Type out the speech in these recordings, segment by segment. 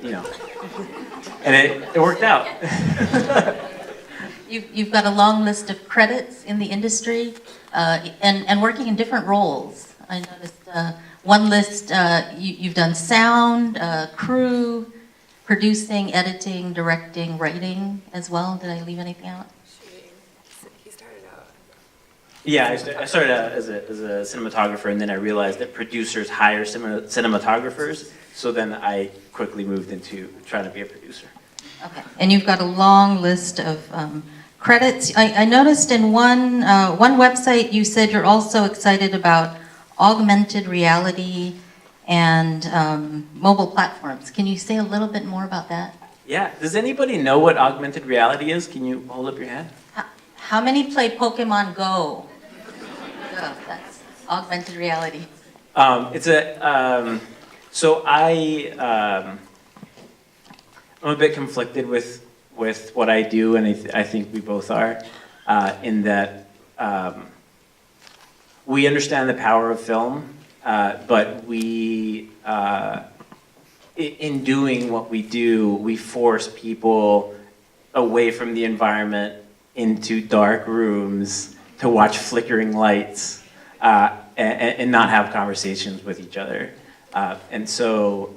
you know, and it worked out. You've got a long list of credits in the industry and working in different roles. I noticed one list, you've done sound, crew, producing, editing, directing, writing as well. Did I leave anything out? He started out. Yeah, I started out as a cinematographer, and then I realized that producers hire cinematographers, so then I quickly moved into trying to be a producer. Okay, and you've got a long list of credits. I noticed in one website you said you're also excited about augmented reality and mobile platforms. Can you say a little bit more about that? Yeah, does anybody know what augmented reality is? Can you hold up your hand? How many play Pokemon Go? Oh, that's augmented reality. So I'm a bit conflicted with what I do, and I think we both are, in that we understand the power of film, but in doing what we do, we force people away from the environment into dark rooms to watch flickering lights and not have conversations with each other. And so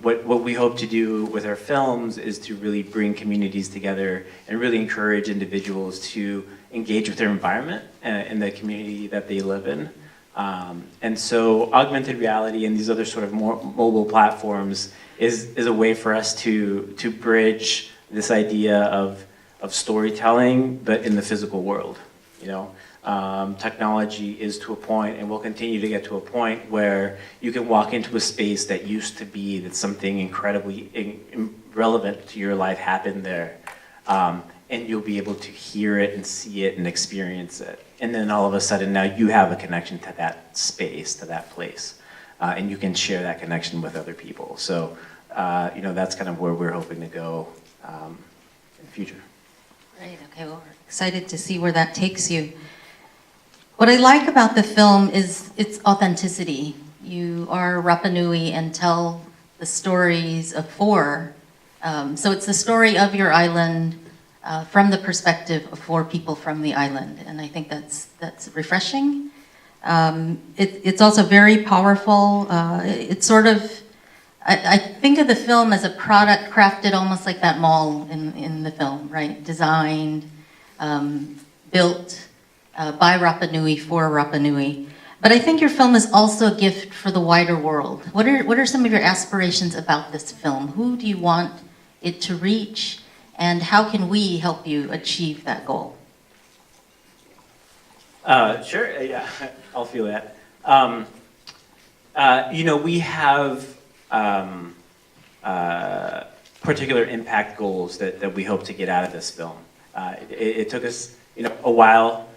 what we hope to do with our films is to really bring communities together and really encourage individuals to engage with their environment and the community that they live in. And so augmented reality and these other sort of more mobile platforms is a way for us to bridge this idea of storytelling, but in the physical world, you know. Technology is to a point, and will continue to get to a point where you can walk into a space that used to be that something incredibly relevant to your life happened there, and you'll be able to hear it and see it and experience it. And then all of a sudden now you have a connection to that space, to that place, and you can share that connection with other people. So, you know, that's kind of where we're hoping to go in the future. Great, okay, well, we're excited to see where that takes you. What I like about the film is its authenticity. You are Rapa Nui and tell the stories of four. So it's the story of your island from the perspective of four people from the island, and I think that's refreshing. It's also very powerful. It's sort of, I think of the film as a product crafted almost like that mall in the film, right? Designed, built by Rapa Nui for Rapa Nui. But I think your film is also a gift for the wider world. What are some of your aspirations about this film? Who do you want it to reach, and how can we help you achieve that goal? Sure, yeah, I'll feel that. You know, we have particular impact goals that we hope to get out of this film. It took us, you know, a while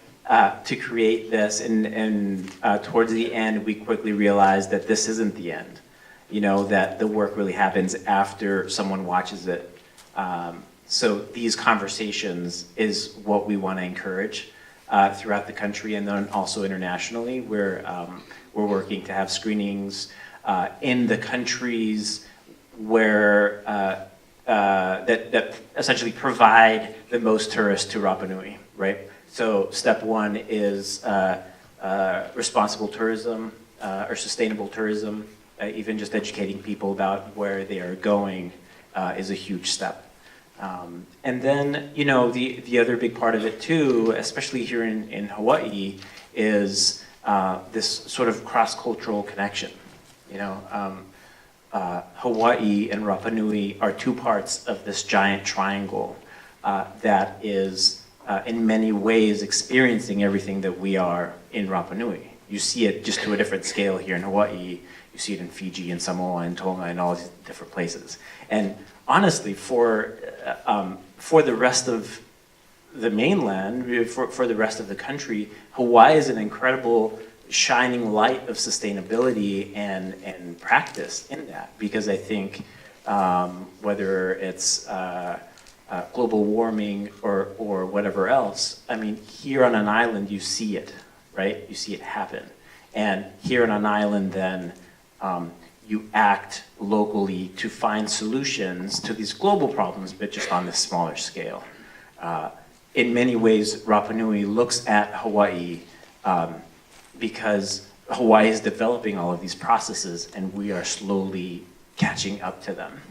to create this, and towards the end, we quickly realized that this isn't the end. You know, that the work really happens after someone watches it. So these conversations is what we want to encourage throughout the country, and then also internationally. We're working to have screenings in the countries where that essentially provide the most tourists to Rapa Nui, right? So step one is responsible tourism or sustainable tourism. Even just educating people about where they are going is a huge step. And then, you know, the other big part of it too, especially here in Hawaii, is this sort of cross-cultural connection. You know, Hawaii and Rapa Nui are two parts of this giant triangle that is in many ways experiencing everything that we are in Rapa Nui. You see it just to a different scale here in Hawaii. You see it in Fiji and Samoa and Tonga and all these different places. And honestly, for the rest of the mainland, for the rest of the country, Hawaii is an incredible shining light of sustainability and practice in that. Because I think whether it's global warming or whatever else, I mean, here on an island, you see it, right? You see it happen. And here on an island, then, you act locally to find solutions to these global problems, but just on this smaller scale. In many ways, Rapa Nui looks at Hawaii because Hawaii is developing all of these processes, and we are slowly catching up to them.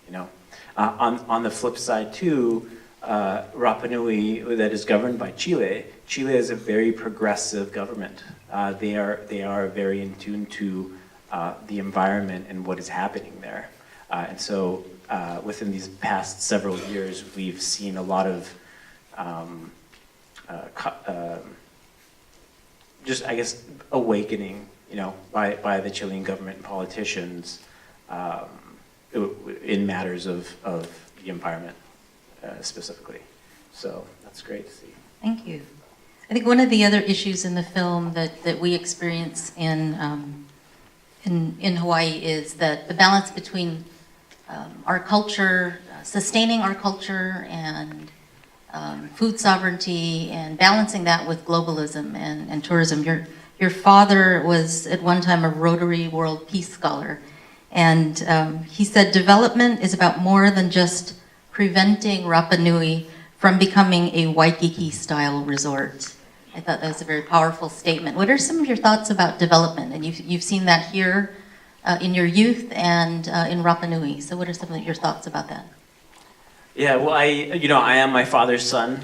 You know, on the flip side too, Rapa Nui, that is governed by Chile. Chile is a very progressive government. They are very in tune to the environment and what is happening there. And so within these past several years, we've seen a lot of just, I guess, awakening, you know, by the Chilean government and politicians in matters of the environment specifically. So that's great to see. Thank you. I think one of the other issues in the film that we experience in Hawaii is that the balance between our culture, sustaining our culture, and food sovereignty, and balancing that with globalism and tourism. Your father was at one time a Rotary World Peace Scholar, and he said development is about more than just preventing Rapa Nui from becoming a Waikiki-style resort. I thought that was a very powerful statement. What are some of your thoughts about development? And you've seen that here in your youth and in Rapa Nui. So what are some of your thoughts about that? Yeah, well, I am my father's son.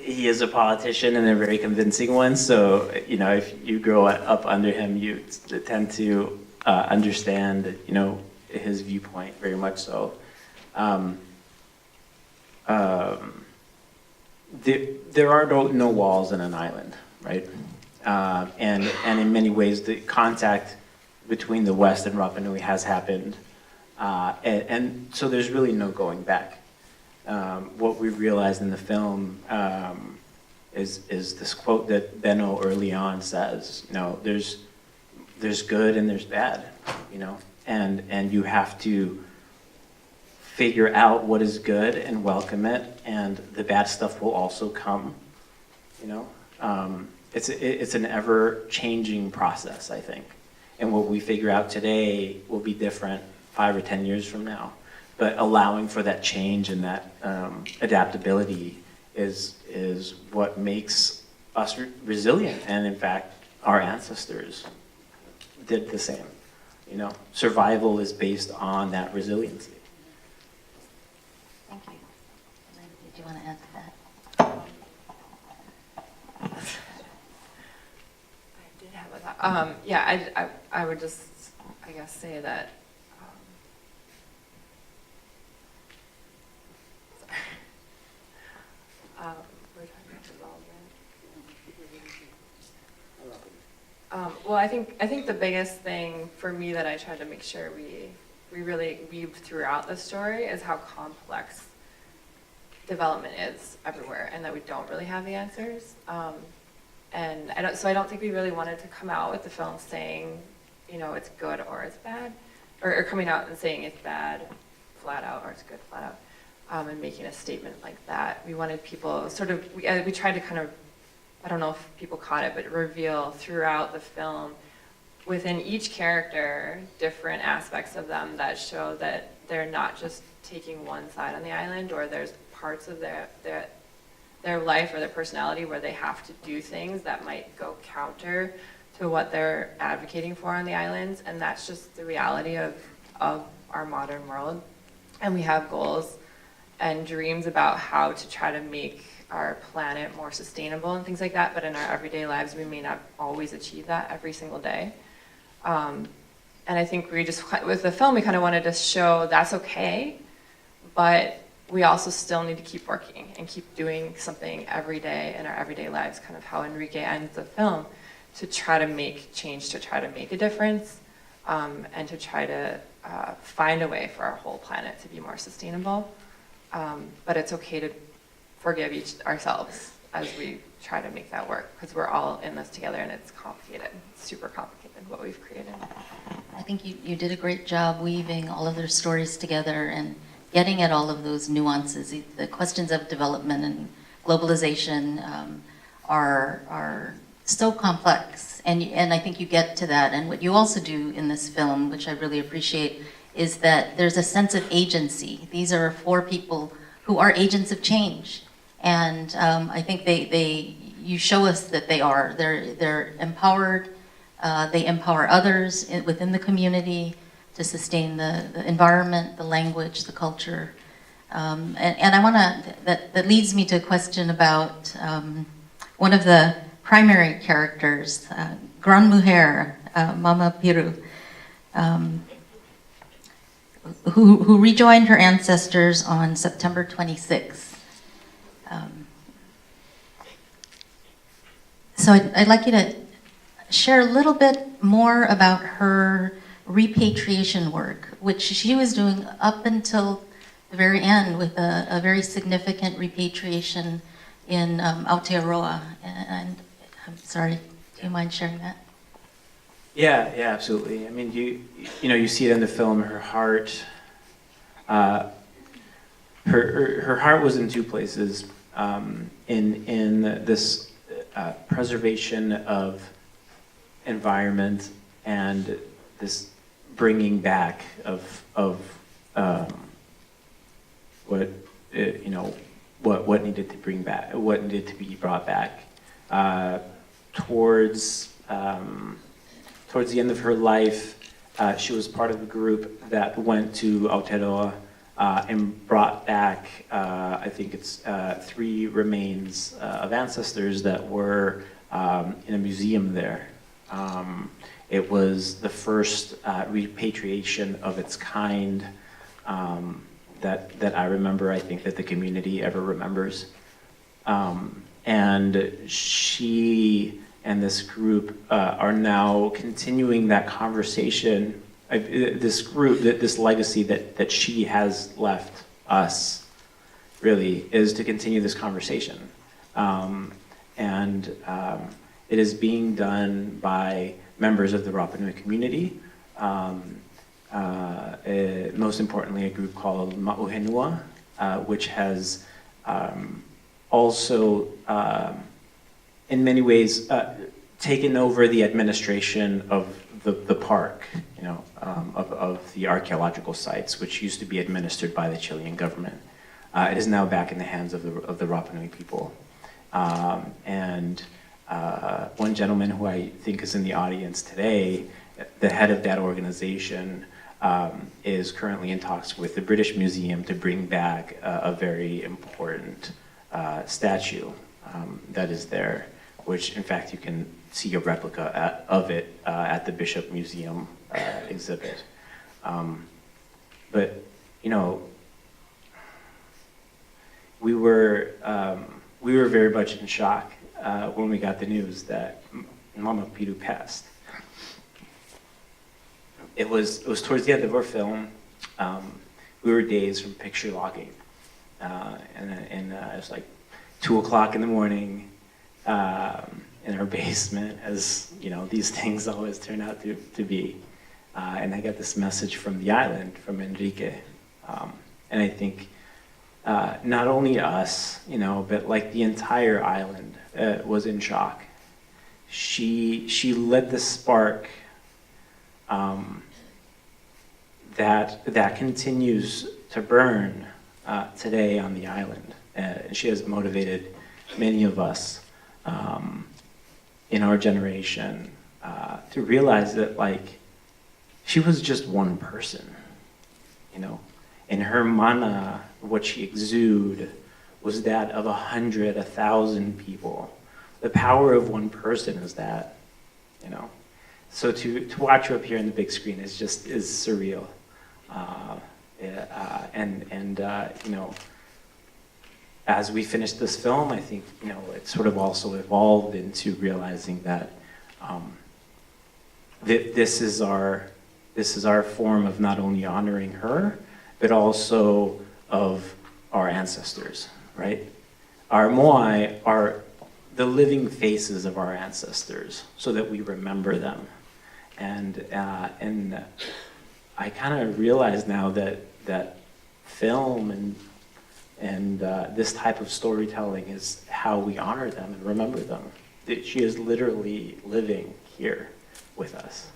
He is a politician and a very convincing one. So, you know, if you grow up under him, you tend to understand, you know, his viewpoint very much so. There are no walls in an island, right? And in many ways, the contact between the West and Rapa Nui has happened. And so there's really no going back. What we realized in the film is this quote that Benno early on says, you know, there's good and there's bad, you know, and you have to figure out what is good and welcome it, and the bad stuff will also come, you know. It's an ever-changing process, I think. And what we figure out today will be different 5 or 10 years from now. But allowing for that change and that adaptability is what makes us resilient. And in fact, our ancestors did the same. You know, survival is based on that resiliency. Thank you. Did you want to add to that? I did have a thought. Yeah, I would just, I guess, say that. We're talking about development. Well, I think the biggest thing for me that I tried to make sure we really weave throughout the story is how complex development is everywhere, and that we don't really have the answers. And I don't think we really wanted to come out with the film saying, you know, it's good or it's bad, or coming out and saying it's bad flat out or it's good flat out, and making a statement like that. We wanted people we tried to kind of, I don't know if people caught it, but reveal throughout the film within each character different aspects of them that show that they're not just taking one side on the island, or there's parts of their life or their personality where they have to do things that might go counter to what they're advocating for on the islands, and that's just the reality of our modern world. And we have goals and dreams about how to try to make our planet more sustainable and things like that, but in our everyday lives we may not always achieve that every single day. And I think with the film we kind of wanted to show that's okay, but we also still need to keep working and keep doing something every day in our everyday lives, kind of how Enrique ends the film, to try to make change, to try to make a difference, and to try to find a way for our whole planet to be more sustainable. But it's okay to forgive ourselves as we try to make that work, because we're all in this together, and it's complicated, super complicated what we've created. I think you did a great job weaving all of their stories together and getting at all of those nuances. The questions of development and globalization are so complex, And I think you get to that. And what you also do in this film, which I really appreciate, is that there's a sense of agency. These are 4 people who are agents of change. And I think you show us that they are. They're empowered. They empower others within the community to sustain the environment, the language, the culture. And I want to, that leads me to a question about one of the primary characters, Gran Mujer, Mama Piru, who rejoined her ancestors on September 26th. So I'd like you to share a little bit more about her repatriation work, which she was doing up until the very end with a very significant repatriation in Aotearoa. And I'm sorry, do you mind sharing that? Yeah, absolutely. I mean, you see it in the film. Her heart, her heart was in 2 places. In this preservation of environment and this bringing back of what needed to bring back, what needed to be brought back. Towards the end of her life, she was part of a group that went to Aotearoa and brought back, I think it's 3 remains of ancestors that were in a museum there. It was the first repatriation of its kind that I remember, I think that the community ever remembers. And she and this group are now continuing that conversation. This group, this legacy that she has left us, really, is to continue this conversation. It is being done by members of the Rapa Nui community. Most importantly, a group called Ma'uhenua, which has also, in many ways, taken over the administration of the park, of the archaeological sites, which used to be administered by the Chilean government. It is now back in the hands of the Rapa Nui people. One gentleman who I think is in the audience today, the head of that organization, is currently in talks with the British Museum to bring back a very important statue that is there, which in fact you can see a replica of it at the Bishop Museum exhibit. But we were very much in shock when we got the news that Mama Piru passed. It was towards the end of our film. We were days from picture logging, and it was like 2 o'clock in the morning in our basement, as these things always turn out to be. And I got this message from the island, from Enrique, and I think not only us, but like the entire island was in shock. She lit the spark that continues to burn today on the island. And she has motivated many of us in our generation to realize that, like, she was just one person, and her mana, what she exuded, was that of 100, 1,000 people. The power of one person is that, So to watch her up here on the big screen is surreal. As we finish this film, I think, it sort of also evolved into realizing that this is our form of not only honoring her, but also of our ancestors, right? Our moai are the living faces of our ancestors, so that we remember them. And I kind of realize now that film and this type of storytelling is how we honor them and remember them. she is literally living here with us,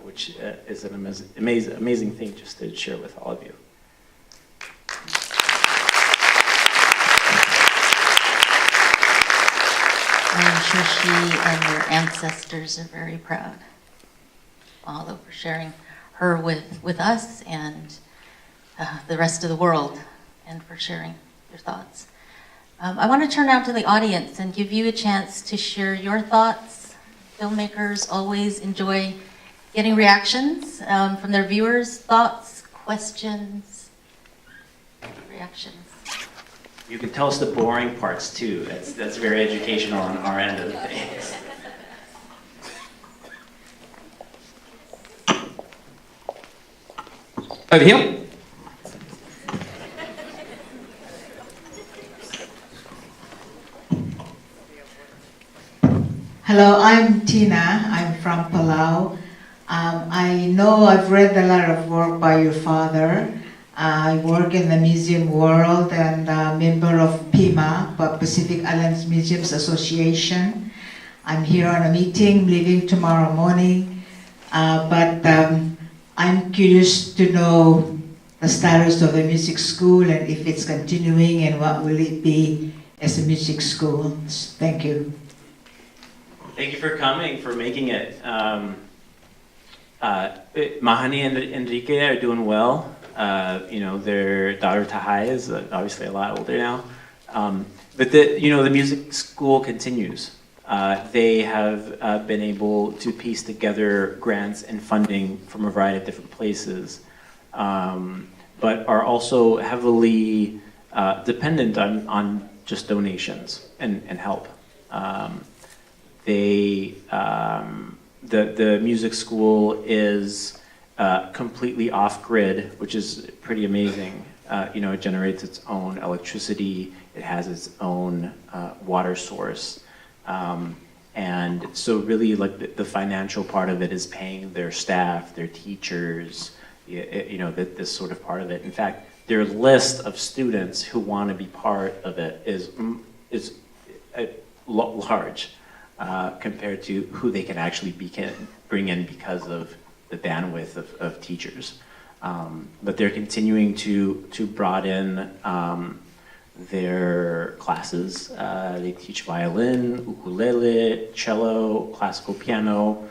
which is an amazing thing just to share with all of you. I'm sure she and your ancestors are very proud, although for sharing her with us and the rest of the world, and for sharing your thoughts. I want to turn now to the audience and give you a chance to share your thoughts. Filmmakers always enjoy getting reactions from their viewers, thoughts, questions, reactions. You can tell us the boring parts too. That's very educational on our end of things. Over here. Hello, I'm Tina. I'm from Palau. I know I've read a lot of work by your father. I work in the museum world and a member of PIMA, Pacific Islands Museums Association. I'm here on a meeting, leaving tomorrow morning. I'm curious to know the status of the music school and if it's continuing and what will it be as a music school. Thank you. Thank you for coming, for making it. Mahani and Enrique are doing well. Their daughter Tahai is obviously a lot older now. But the music school continues. They have been able to piece together grants and funding from a variety of different places, but are also heavily dependent on just donations and help. The music school is completely off-grid, which is pretty amazing. It generates its own electricity. It has its own water source. And so really like the financial part of it is paying their staff, their teachers, this sort of part of it. In fact, their list of students who want to be part of it is large compared to who they can actually bring in because of the bandwidth of teachers. But they're continuing to broaden their classes. They teach violin, ukulele, cello, classical piano,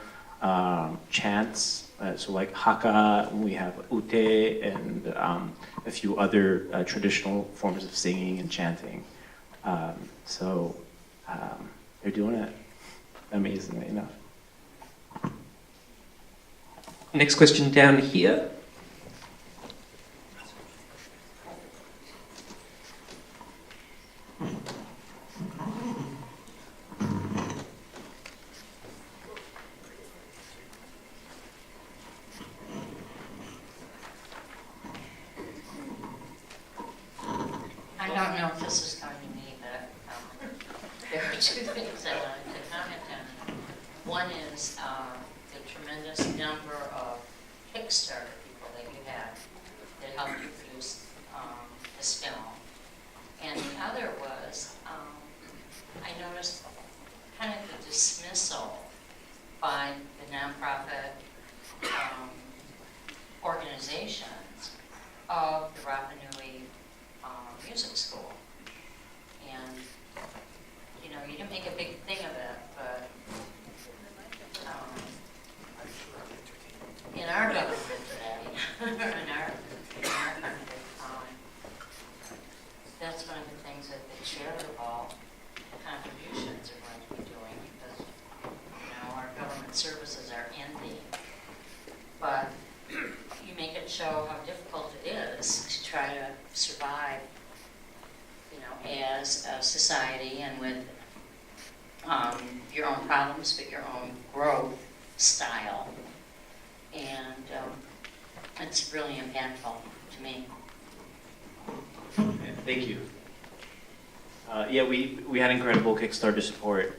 chants. So like haka, we have ute, and a few other traditional forms of singing and chanting. They're doing it amazingly enough. Next question down here. I don't know if this is going to me, but there are two things I wanted to comment on. One is the tremendous number of Kickstarter people that you have that helped you produce this film. And the other was, I noticed kind of the dismissal by the nonprofit organizations of the Rapa Nui music school. And, you didn't make a big thing of it, but in our government today, in our country, that's one of the things that the charitable contributions are going to be doing, because, our government services are ending. But you make it show how difficult it is to try to survive, as a society and with your own problems, but your own growth style. And it's really impactful to me. Thank you. We had incredible Kickstarter support.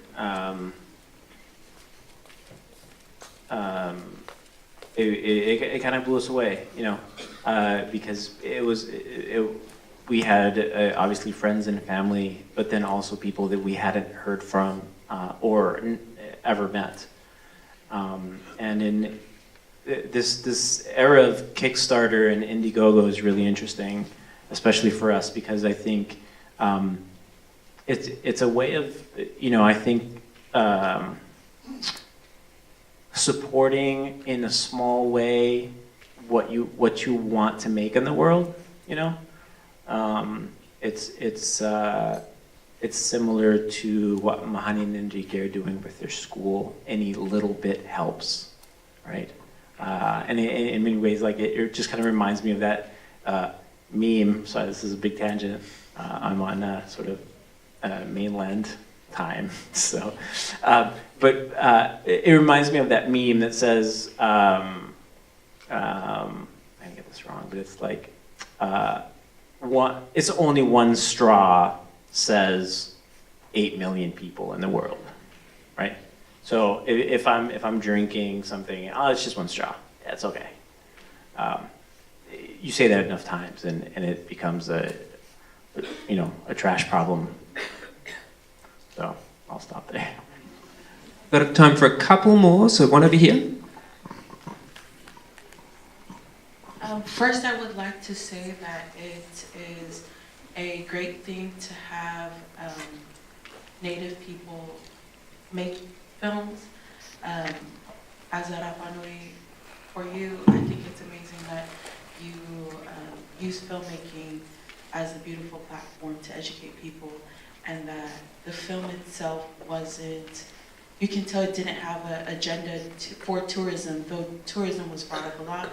It kind of blew us away, because we had obviously friends and family, but then also people that we hadn't heard from or ever met. And in this era of Kickstarter and Indiegogo is really interesting, especially for us, because I think it's a way of, I think supporting in a small way what you want to make in the world. It's similar to what Mahani and Enrique are doing with their school. Any little bit helps, right? And in many ways, like it just kind of reminds me of that meme. Sorry, this is a big tangent. I'm on sort of mainland time, so. But it reminds me of that meme that says, I get this wrong, but it's like, it's only one straw says 8 million people in the world, right? So if I'm drinking something, it's just one straw. Yeah, it's okay. You say that enough times, and it becomes a trash problem. So I'll stop there. Got time for a couple more, so one over here. First, I would like to say that it is a great thing to have Native people make films. As a Rapanui, for you, I think it's amazing that you use filmmaking as a beautiful platform to educate people, and that the film itself wasn't, you can tell it didn't have an agenda for tourism, though tourism was brought up a lot,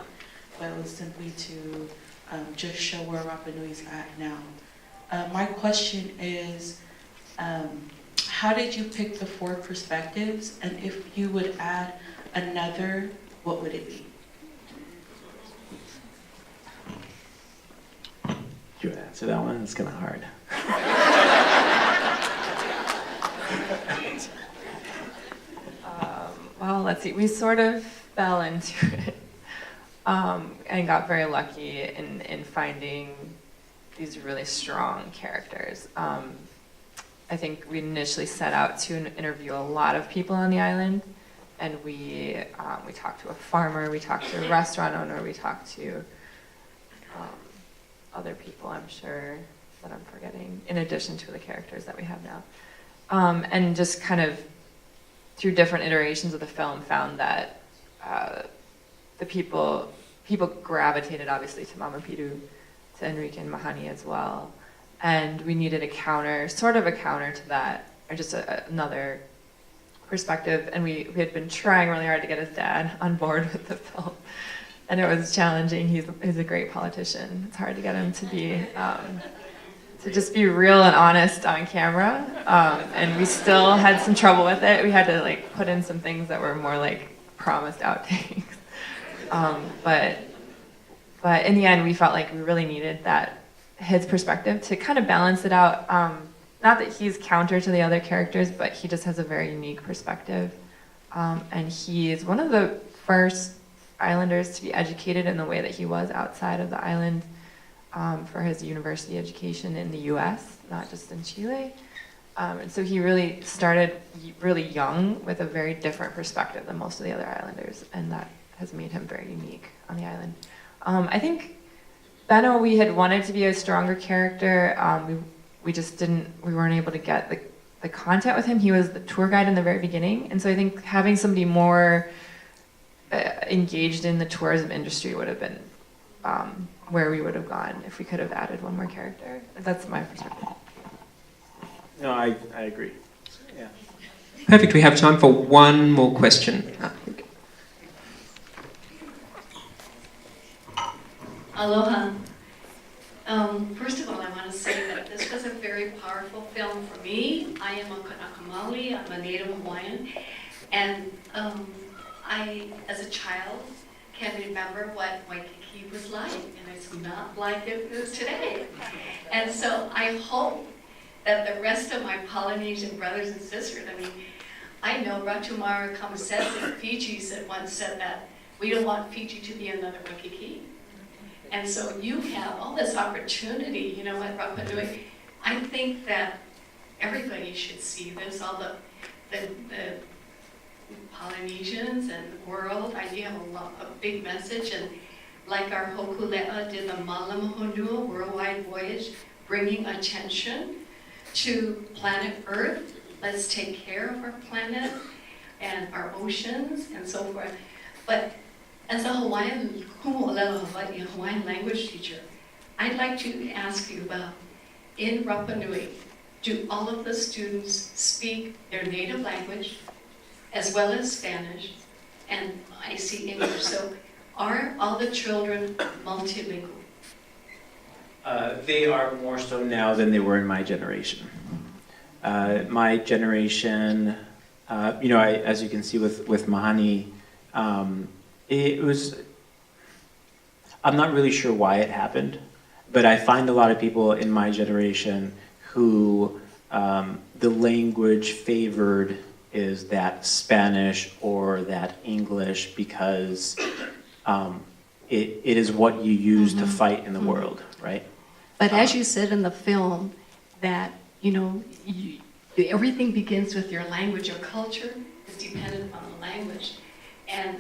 but it was simply to just show where Rapa Nui is at now. My question is, how did you pick the 4 perspectives? And if you would add another, what would it be? You want to answer that one? It's kind of hard. Well, let's see. We sort of fell into it and got very lucky in finding these really strong characters. I think we initially set out to interview a lot of people on the island, and we talked to a farmer, we talked to a restaurant owner, we talked to other people, I'm sure, that I'm forgetting, in addition to the characters that we have now. And just kind of, through different iterations of the film, found that the people gravitated, obviously, to Mama Piru, to Enrique and Mahani as well. And we needed a counter, sort of a counter to that, or just another perspective. And we had been trying really hard to get his dad on board with the film. And it was challenging. He's a great politician. It's hard to get him to be, to just be real and honest on camera. And we still had some trouble with it. We had to like put in some things that were more like promised outtakes. But in the end, we felt like we really needed his perspective to kind of balance it out. Not that he's counter to the other characters, but he just has a very unique perspective. And he is one of the first islanders to be educated in the way that he was outside of the island for his university education in the US, not just in Chile. And so he really started really young with a very different perspective than most of the other islanders, and that has made him very unique on the island. I think Benno, we had wanted to be a stronger character. We weren't able to get the content with him. He was the tour guide in the very beginning, and so I think having somebody more engaged in the tourism industry would have been where we would have gone if we could have added one more character. That's my perspective. No, I agree. Yeah. Perfect. We have time for one more question. Aloha. First of all, I want to say that this was a very powerful film for me. I am a Kanaka Maoli, I'm a Native Hawaiian, and I, as a child, can remember what Waikiki was like, and it's not like it is today. And so I hope that the rest of my Polynesian brothers and sisters, I mean, I know Ratumara Kamasese, Fiji, once said that we don't want Fiji to be another Waikiki. And so you have all this opportunity, at Rapa Nui. I think that everybody should see this, all the the Polynesians and the world. You have a big message, and like our Hokulea did the Malamahonua worldwide voyage, bringing attention to planet Earth. Let's take care of our planet and our oceans and so forth. But as a Hawaiian language teacher, I'd like to ask you about, in Rapa Nui, do all of the students speak their native language as well as Spanish? And I see English. So are all the children multilingual? They are more so now than they were in my generation. My generation, as you can see with Mahani, it was, I'm not really sure why it happened, but I find a lot of people in my generation who the language favored is that Spanish or that English because it is what you use to fight in the world, right? But as you said in the film, that, everything begins with your language. Your culture is dependent on the language. And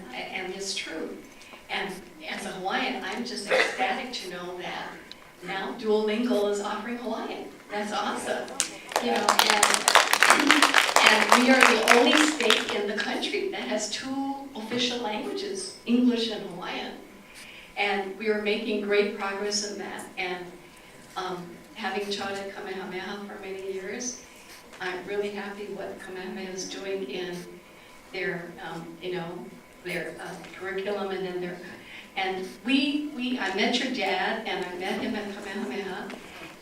it's true. And as a Hawaiian, I'm just ecstatic to know that now Duolingo is offering Hawaiian. That's awesome. And we are the only state in the country that has 2 official languages, English and Hawaiian. And we are making great progress in that. And having taught at Kamehameha for many years, I'm really happy what Kamehameha is doing in their, their curriculum and in their, and I met your dad, and I met him at Kamehameha,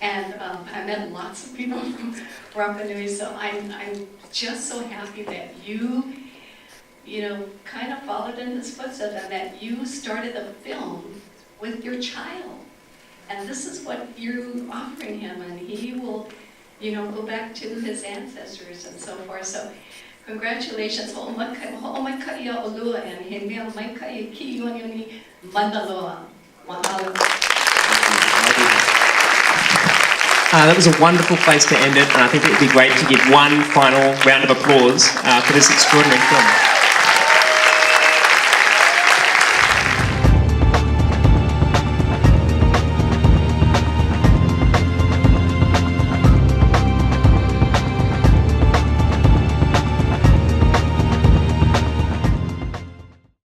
and I met lots of people from Rapa Nui, so I'm just so happy that you kind of followed in his footsteps, and that you started the film with your child. And this is what you're offering him, and he will, go back to his ancestors and so forth. So congratulations. Ho'omaikai olua, and he mea maikai ki yoni mandaloa. Mahalo. That was a wonderful place to end it, and I think it would be great to give one final round of applause for this extraordinary film.